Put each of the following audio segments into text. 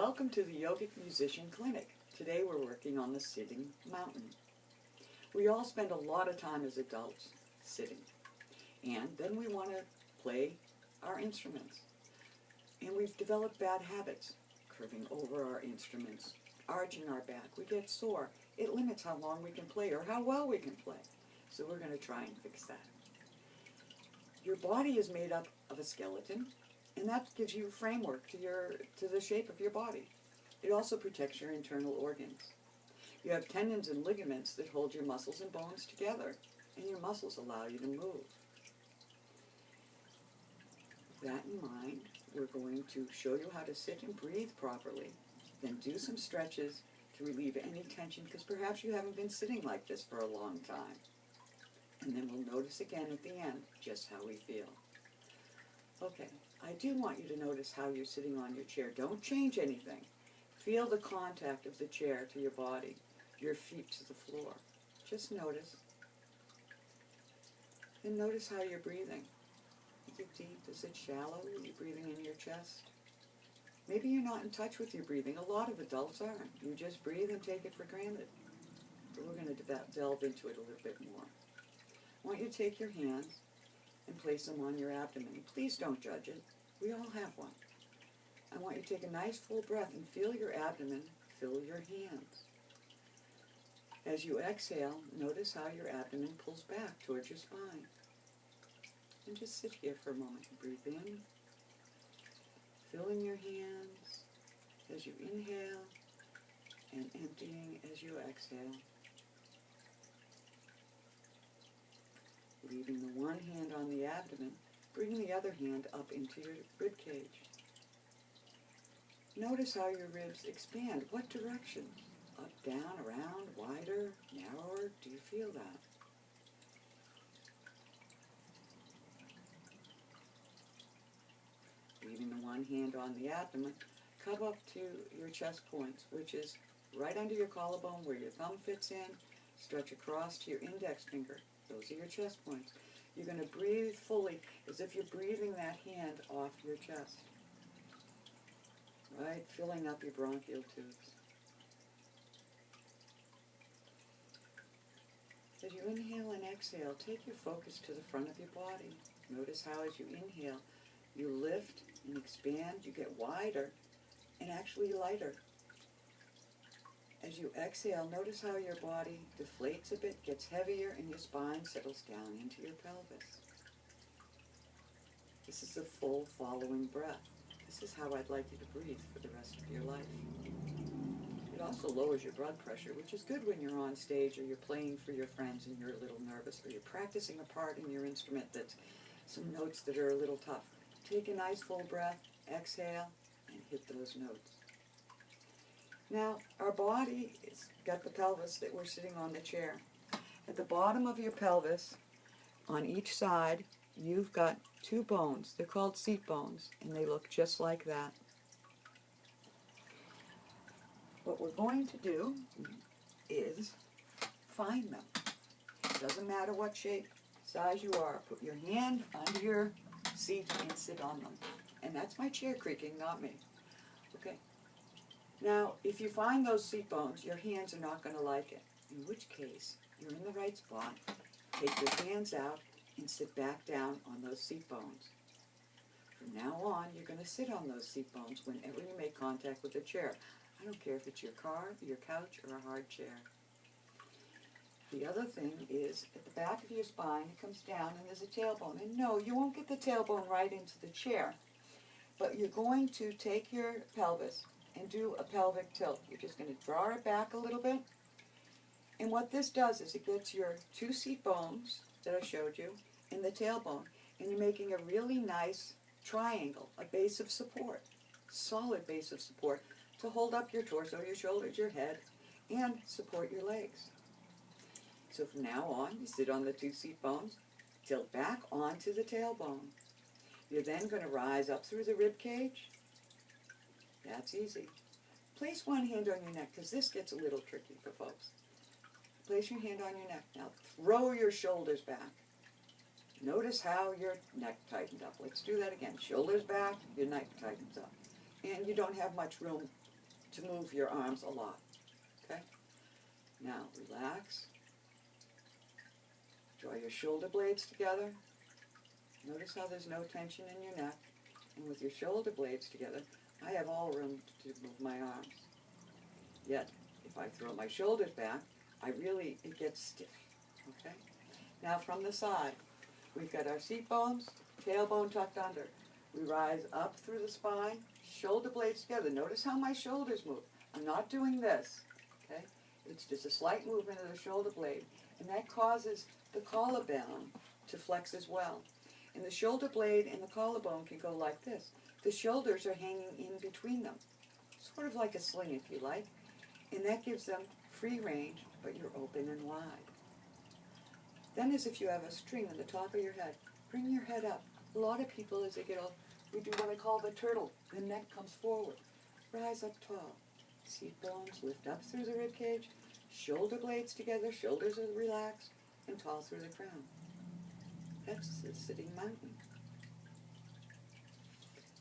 Welcome to the Yogic Musician Clinic. Today we're working on the sitting mountain. We all spend a lot of time as adults sitting, and then we want to play our instruments. And we've developed bad habits, curving over our instruments, arching our back. We get sore. It limits how long we can play or how well we can play. So we're going to try and fix that. Your body is made up of a skeleton, and that gives you framework to the shape of your body. It also protects your internal organs. You have tendons and ligaments that hold your muscles and bones together, and your muscles allow you to move. With that in mind, we're going to show you how to sit and breathe properly, then do some stretches to relieve any tension, because perhaps you haven't been sitting like this for a long time. And then we'll notice again at the end just how we feel. Okay, I do want you to notice how you're sitting on your chair. Don't change anything. Feel the contact of the chair to your body, your feet to the floor. Just notice. And notice how you're breathing. Is it deep? Is it shallow? Are you breathing in your chest? Maybe you're not in touch with your breathing. A lot of adults aren't. You just breathe and take it for granted. But we're going to delve into it a little bit more. I want you to take your hands and place them on your abdomen. Please don't judge it. We all have one. I want you to take a nice full breath and feel your abdomen fill your hands. As you exhale, notice how your abdomen pulls back towards your spine. And just sit here for a moment and breathe in, filling your hands as you inhale and emptying as you exhale. Leaving the one hand on the abdomen, bring the other hand up into your rib cage. Notice how your ribs expand. What direction? Up, down, around, wider, narrower? Do you feel that? Leaving the one hand on the abdomen, come up to your chest points, which is right under your collarbone where your thumb fits in. Stretch across to your index finger. Those are your chest points. You're going to breathe fully as if you're breathing that hand off your chest. Right? Filling up your bronchial tubes. As you inhale and exhale, take your focus to the front of your body. Notice how as you inhale, you lift and expand, you get wider and actually lighter. As you exhale, notice how your body deflates a bit, gets heavier, and your spine settles down into your pelvis. This is a full following breath. This is how I'd like you to breathe for the rest of your life. It also lowers your blood pressure, which is good when you're on stage or you're playing for your friends and you're a little nervous, or you're practicing a part in your instrument that's some notes that are a little tough. Take a nice full breath, exhale, and hit those notes. Now, our body has got the pelvis that we're sitting on the chair. At the bottom of your pelvis, on each side, you've got two bones. They're called seat bones, and they look just like that. What we're going to do is find them. It doesn't matter what shape, size you are. Put your hand under your seat and sit on them. And that's my chair creaking, not me. Okay. Now, if you find those seat bones, your hands are not going to like it, in which case you're in the right spot. Take your hands out and sit back down on those seat bones. From now on, you're going to sit on those seat bones whenever you make contact with the chair. I don't care if it's your car, your couch, or a hard chair. The other thing is, at the back of your spine, it comes down and there's a tailbone. And no, you won't get the tailbone right into the chair, but you're going to take your pelvis and do a pelvic tilt. You're just going to draw it back a little bit. And what this does is it gets your two seat bones that I showed you in the tailbone, and you're making a really nice triangle, a base of support, solid base of support to hold up your torso, your shoulders, your head, and support your legs. So from now on, you sit on the two seat bones, tilt back onto the tailbone. You're then going to rise up through the rib cage. That's easy. Place one hand on your neck, because this gets a little tricky for folks. Place your hand on your neck. Now throw your shoulders back. Notice how your neck tightened up. Let's do that again. Shoulders back, your neck tightens up. And you don't have much room to move your arms a lot. Okay? Now, relax. Draw your shoulder blades together. Notice how there's no tension in your neck. And with your shoulder blades together, I have all room to move my arms. Yet, if I throw my shoulders back, it gets stiff. Okay? Now from the side, we've got our seat bones, tailbone tucked under. We rise up through the spine, shoulder blades together. Notice how my shoulders move. I'm not doing this. Okay? It's just a slight movement of the shoulder blade, and that causes the collarbone to flex as well. And the shoulder blade and the collarbone can go like this. The shoulders are hanging in between them, sort of like a sling if you like, and that gives them free range, but you're open and wide. Then as if you have a string on the top of your head, bring your head up. A lot of people, as they get old, we do what I call the turtle. The neck comes forward. Rise up tall. Seat bones lift up through the rib cage. Shoulder blades together, shoulders are relaxed, and tall through the crown. That's the sitting mountain.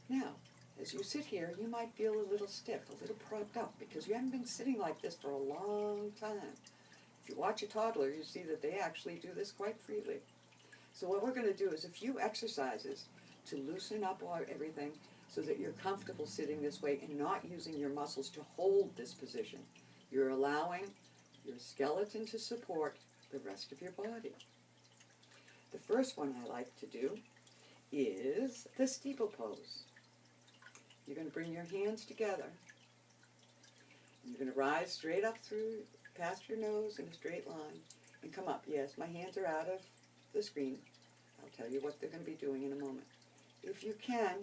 Now, as you sit here, you might feel a little stiff, a little propped up, because you haven't been sitting like this for a long time. If you watch a toddler, you see that they actually do this quite freely. So what we're going to do is a few exercises to loosen up everything so that you're comfortable sitting this way and not using your muscles to hold this position. You're allowing your skeleton to support the rest of your body. The first one I like to do is the steeple pose. You're going to bring your hands together. You're going to rise straight up through, past your nose in a straight line, and come up. Yes, my hands are out of the screen. I'll tell you what they're going to be doing in a moment. If you can,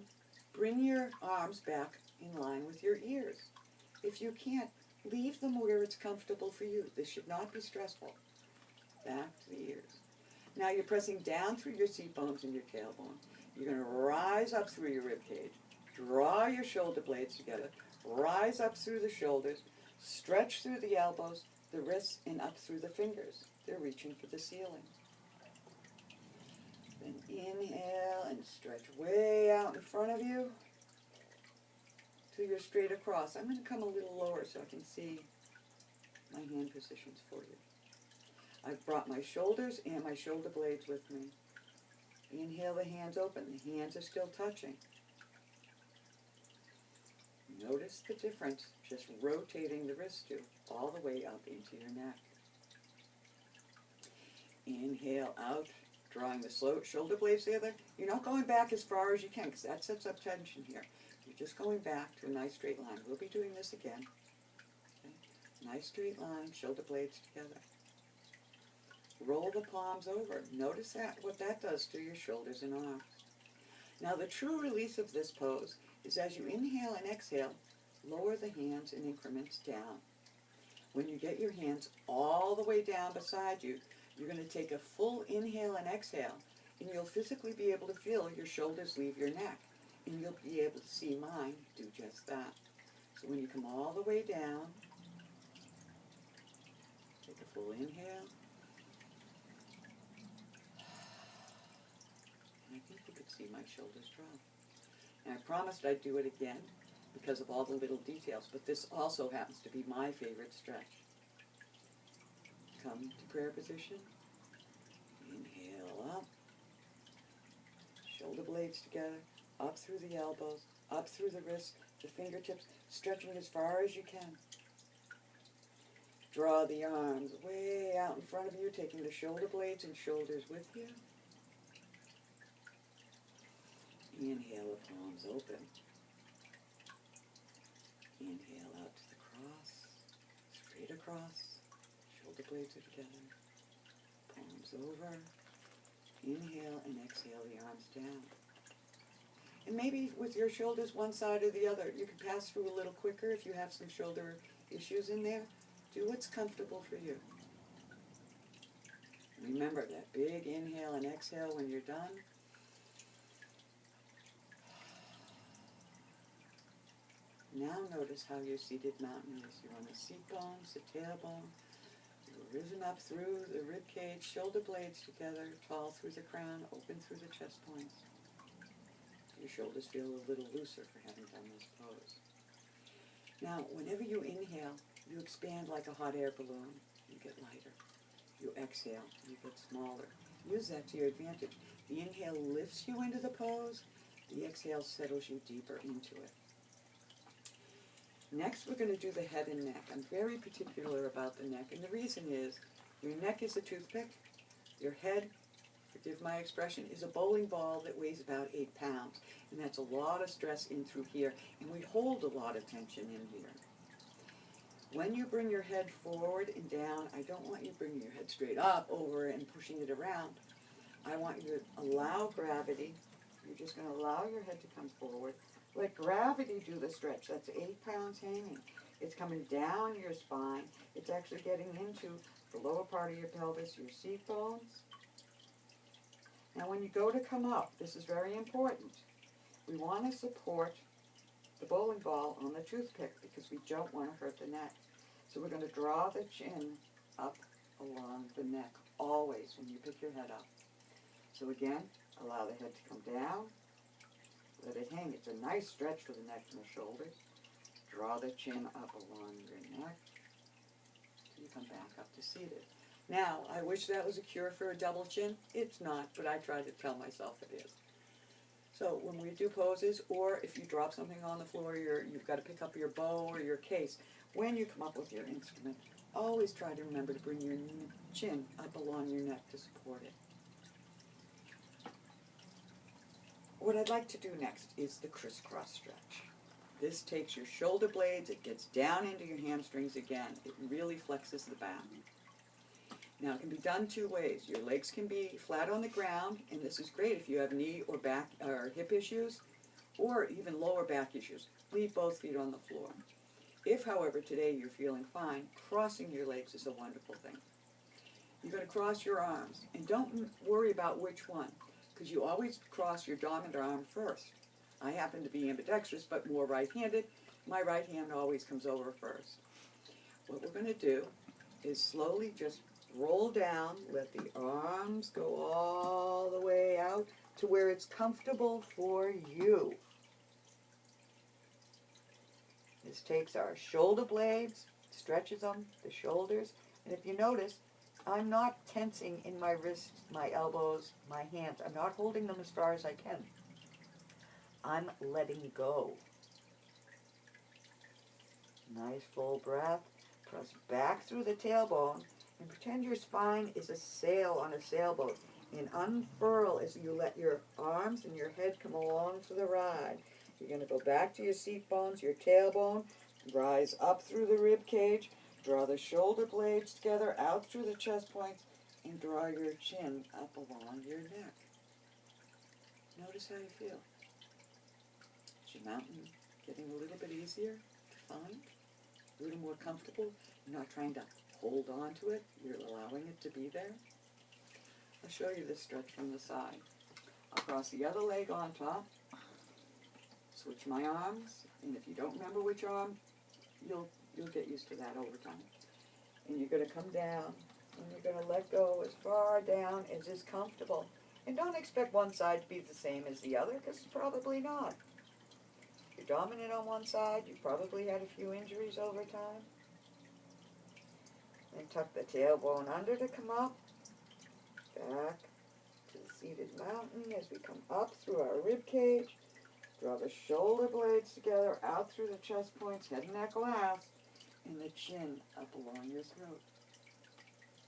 bring your arms back in line with your ears. If you can't, leave them where it's comfortable for you. This should not be stressful. Back to the ears. Now you're pressing down through your seat bones and your tailbone. You're going to rise up through your rib cage. Draw your shoulder blades together. Rise up through the shoulders. Stretch through the elbows, the wrists, and up through the fingers. They're reaching for the ceiling. Then inhale and stretch way out in front of you till you're straight across. I'm going to come a little lower so I can see my hand positions for you. I've brought my shoulders and my shoulder blades with me. Inhale, the hands open. The hands are still touching. Notice the difference, just rotating the wrist too, all the way up into your neck. Inhale out, drawing the shoulder blades together. You're not going back as far as you can because that sets up tension here. You're just going back to a nice straight line. We'll be doing this again. Okay. Nice straight line, shoulder blades together. Roll the palms over. Notice what that does to your shoulders and arms. Now the true release of this pose is as you inhale and exhale, lower the hands in increments down. When you get your hands all the way down beside you, you're going to take a full inhale and exhale, and you'll physically be able to feel your shoulders leave your neck, and you'll be able to see mine do just that. So when you come all the way down, take a full inhale. And I think you could see my shoulders drop. And I promised I'd do it again because of all the little details, but this also happens to be my favorite stretch. Come to prayer position. Inhale up. Shoulder blades together, up through the elbows, up through the wrists, the fingertips, stretching as far as you can. Draw the arms way out in front of you, taking the shoulder blades and shoulders with you. Inhale, the palms open. Inhale out to the cross, straight across. Shoulder blades are together. Palms over. Inhale and exhale the arms down. And maybe with your shoulders one side or the other, you can pass through a little quicker if you have some shoulder issues in there. Do what's comfortable for you. Remember that big inhale and exhale when you're done. Now notice how your seated mountain is. You're on the seat bones, the tailbone. You're risen up through the rib cage, shoulder blades together, tall through the crown, open through the chest points. Your shoulders feel a little looser for having done this pose. Now, whenever you inhale, you expand like a hot air balloon. You get lighter. You exhale, you get smaller. Use that to your advantage. The inhale lifts you into the pose. The exhale settles you deeper into it. Next, we're going to do the head and neck. I'm very particular about the neck, and the reason is your neck is a toothpick. Your head, forgive my expression, is a bowling ball that weighs about 8 pounds, and that's a lot of stress in through here, and we hold a lot of tension in here. When you bring your head forward and down, I don't want you bringing your head straight up, over, and pushing it around. I want you to allow gravity. You're just going to allow your head to come forward. Let gravity do the stretch. That's 8 pounds hanging. It's coming down your spine. It's actually getting into the lower part of your pelvis, your seat bones. Now when you go to come up, this is very important. We want to support the bowling ball on the toothpick because we don't want to hurt the neck. So we're going to draw the chin up along the neck, always when you pick your head up. So again, allow the head to come down. Let it hang. It's a nice stretch for the neck and the shoulders. Draw the chin up along your neck. You come back up to seated. Now, I wish that was a cure for a double chin. It's not, but I try to tell myself it is. So when we do poses, or if you drop something on the floor, you've got to pick up your bow or your case. When you come up with your instrument, always try to remember to bring your chin up along your neck to support it. What I'd like to do next is the crisscross stretch. This takes your shoulder blades, it gets down into your hamstrings again. It really flexes the back. Now it can be done 2 ways. Your legs can be flat on the ground, and this is great if you have knee or back or hip issues, or even lower back issues. Leave both feet on the floor. If, however, today you're feeling fine, crossing your legs is a wonderful thing. You're going to cross your arms, and don't worry about which one, because you always cross your dominant arm first. I happen to be ambidextrous, but more right-handed. My right hand always comes over first. What we're going to do is slowly just roll down, let the arms go all the way out to where it's comfortable for you. This takes our shoulder blades, stretches them, the shoulders, and if you notice, I'm not tensing in my wrists, my elbows, my hands. I'm not holding them as far as I can. I'm letting go. Nice full breath. Press back through the tailbone and pretend your spine is a sail on a sailboat. And unfurl as you let your arms and your head come along for the ride. You're going to go back to your seat bones, your tailbone, rise up through the rib cage, draw the shoulder blades together out through the chest points, and draw your chin up along your neck. Notice how you feel. Is your mountain getting a little bit easier to find? A little more comfortable? You're not trying to hold on to it. You're allowing it to be there. I'll show you this stretch from the side. I'll cross the other leg on top, switch my arms, and if you don't remember which arm, you'll get used to that over time. And you're going to come down, and you're going to let go as far down as is comfortable. And don't expect one side to be the same as the other, because it's probably not. If you're dominant on one side, you've probably had a few injuries over time. And tuck the tailbone under to come up. Back to the seated mountain as we come up through our rib cage. Draw the shoulder blades together out through the chest points, head and neck last, and the chin up along your throat.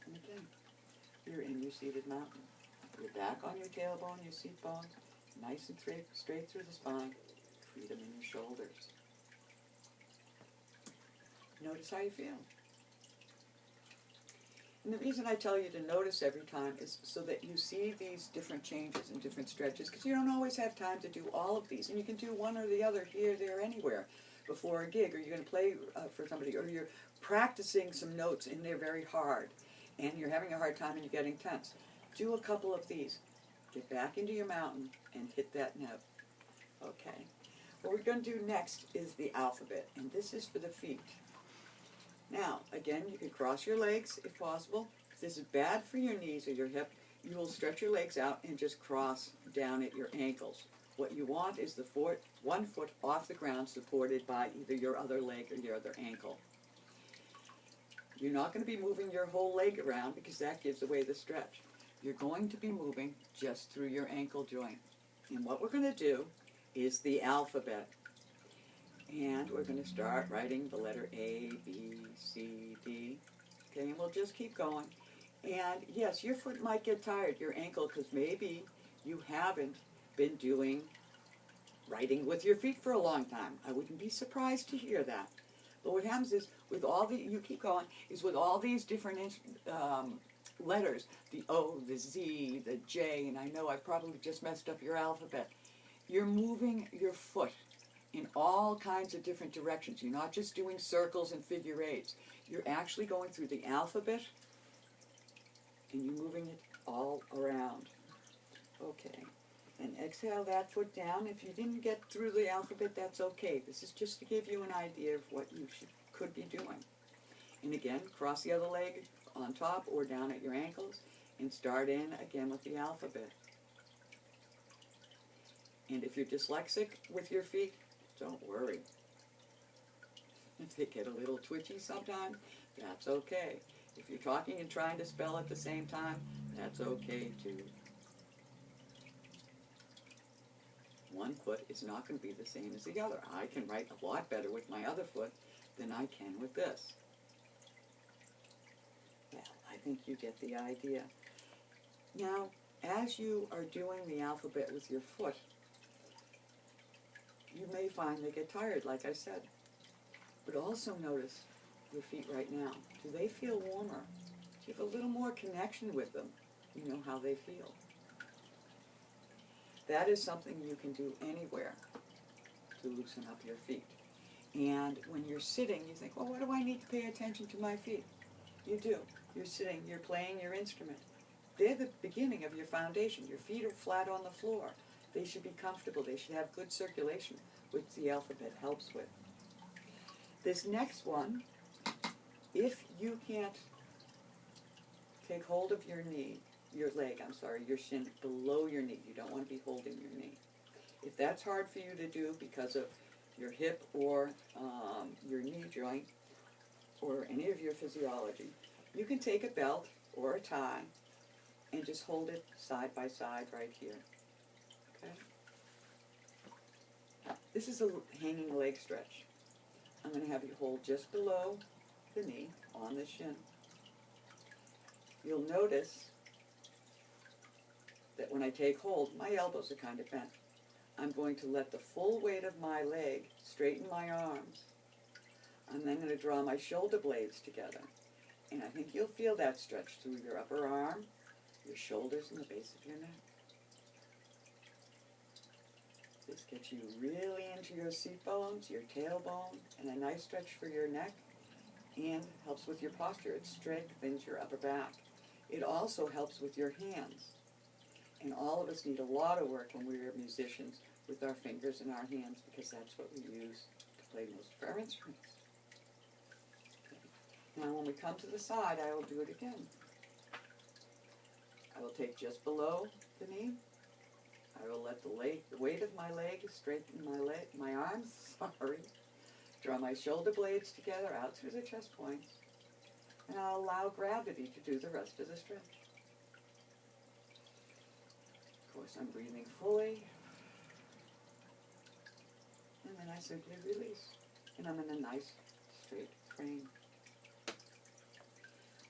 And again, you're in your seated mountain. You're back on your tailbone, your seat bones, nice and straight through the spine, freedom in your shoulders. Notice how you feel. And the reason I tell you to notice every time is so that you see these different changes and different stretches, because you don't always have time to do all of these. And you can do one or the other here, there, anywhere before a gig, or you're going to play for somebody, or you're practicing some notes and they're very hard, and you're having a hard time and you're getting tense. Do a couple of these. Get back into your mountain and hit that note. Okay. What we're going to do next is the alphabet, and this is for the feet. Now, again, you can cross your legs if possible. If this is bad for your knees or your hip, you will stretch your legs out and just cross down at your ankles. What you want is the 1 foot off the ground supported by either your other leg or your other ankle. You're not going to be moving your whole leg around because that gives away the stretch. You're going to be moving just through your ankle joint. And what we're going to do is the alphabet. And we're going to start writing the letter A, B, C, D. Okay, and we'll just keep going. And yes, your foot might get tired, your ankle, because maybe you haven't been doing writing with your feet for a long time. I wouldn't be surprised to hear that. But what happens is, with all the, you keep going, is with all these different letters, the O, the Z, the J, and I know I probably just messed up your alphabet, you're moving your foot in all kinds of different directions. You're not just doing circles and figure eights. You're actually going through the alphabet and you're moving it all around. Okay. And exhale that foot down. If you didn't get through the alphabet, that's okay. This is just to give you an idea of what you could be doing. And again, cross the other leg on top or down at your ankles and start in again with the alphabet. And if you're dyslexic with your feet, don't worry. If they get a little twitchy sometimes, that's okay. If you're talking and trying to spell at the same time, that's okay too. One foot is not going to be the same as the other. I can write a lot better with my other foot than I can with this. Well, I think you get the idea. Now, as you are doing the alphabet with your foot, you may find they get tired, like I said. But also notice your feet right now. Do they feel warmer? Do you have a little more connection with them? You know how they feel. That is something you can do anywhere to loosen up your feet. And when you're sitting, you think, well, what do I need to pay attention to my feet? You do. You're sitting, you're playing your instrument. They're the beginning of your foundation. Your feet are flat on the floor. They should be comfortable. They should have good circulation, which the alphabet helps with. This next one, if you can't take hold of your knee, your shin below your knee, you don't want to be holding your knee. If that's hard for you to do because of your hip or your knee joint or any of your physiology, you can take a belt or a tie and just hold it side by side right here. Okay? This is a hanging leg stretch. I'm going to have you hold just below the knee on the shin. You'll notice that when I take hold, my elbows are kind of bent. I'm going to let the full weight of my leg straighten my arms. I'm then going to draw my shoulder blades together. And I think you'll feel that stretch through your upper arm, your shoulders, and the base of your neck. This gets you really into your seat bones, your tailbone, and a nice stretch for your neck, and helps with your posture. It strengthens your upper back. It also helps with your hands. And all of us need a lot of work when we're musicians with our fingers and our hands, because that's what we use to play most of our instruments. Okay. Now when we come to the side, I will do it again. I will take just below the knee. I will let the weight of my leg straighten my arms, Draw my shoulder blades together out through the chest points. And I'll allow gravity to do the rest of the stretch. Of course, I'm breathing fully. And then I simply release. And I'm in a nice, straight frame.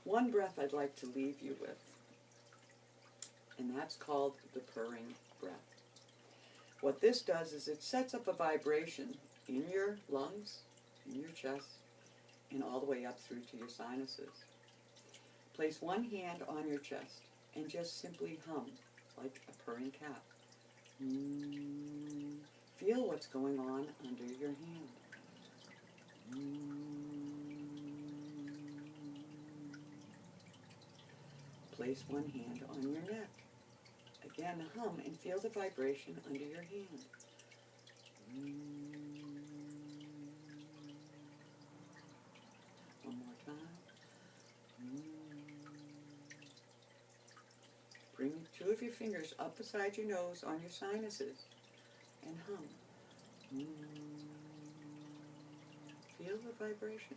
One breath I'd like to leave you with, and that's called the purring breath. What this does is it sets up a vibration in your lungs, in your chest, and all the way up through to your sinuses. Place one hand on your chest and just simply hum like a purring cat. Feel what's going on under your hand. Place one hand on your neck. Again, hum and feel the vibration under your hand. One more time. Bring two of your fingers up beside your nose on your sinuses. and hum. Feel the vibration.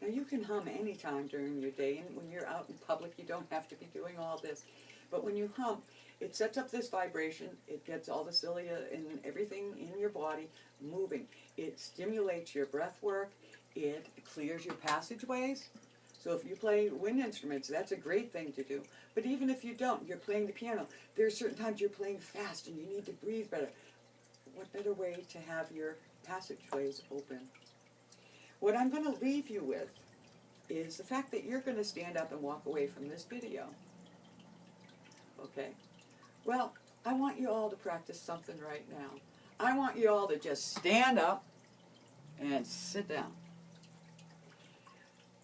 Now you can hum anytime during your day, and when you're out in public you don't have to be doing all this. But when you hum, it sets up this vibration, it gets all the cilia and everything in your body moving. It stimulates your breath work, it clears your passageways. So if you play wind instruments, that's a great thing to do. But even if you don't, you're playing the piano, there are certain times you're playing fast and you need to breathe better. What better way to have your passageways open? What I'm going to leave you with is the fact that you're going to stand up and walk away from this video. Okay? Well, I want you all to practice something right now. I want you all to just stand up and sit down.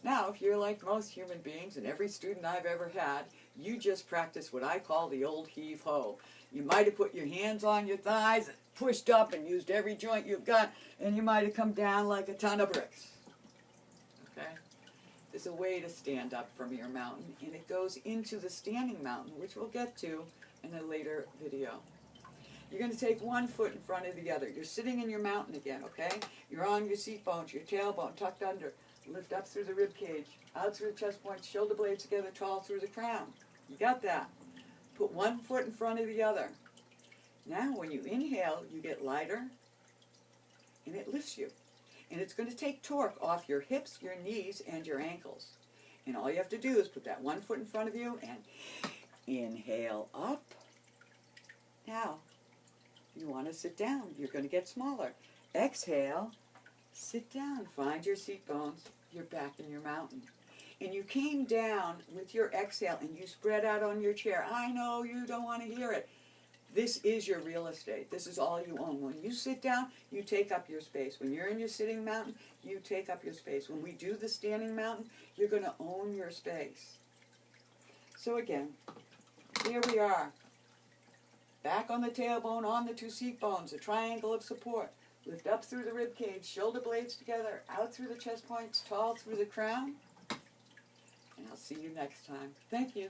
Now, if you're like most human beings and every student I've ever had, you just practice what I call the old heave-ho. You might have put your hands on your thighs, pushed up and used every joint you've got, and you might have come down like a ton of bricks. Okay? There's a way to stand up from your mountain, and it goes into the standing mountain, which we'll get to in a later video. You're going to take one foot in front of the other. You're sitting in your mountain again, okay? You're on your seat bones, your tailbone tucked under. Lift up through the rib cage, out through the chest points, shoulder blades together, tall through the crown. You got that? Put one foot in front of the other. Now when you inhale, you get lighter, and it lifts you. And it's going to take torque off your hips, your knees, and your ankles. And all you have to do is put that one foot in front of you and inhale up. Now, you want to sit down. You're going to get smaller. Exhale, sit down. Find your seat bones. You're back in your mountain. And you came down with your exhale and you spread out on your chair. I know you don't want to hear it. This is your real estate. This is all you own. When you sit down, you take up your space. When you're in your sitting mountain, you take up your space. When we do the standing mountain, you're going to own your space. So again, here we are. Back on the tailbone, on the two seat bones, a triangle of support. Lift up through the rib cage, shoulder blades together, out through the chest points, tall through the crown. And I'll see you next time. Thank you.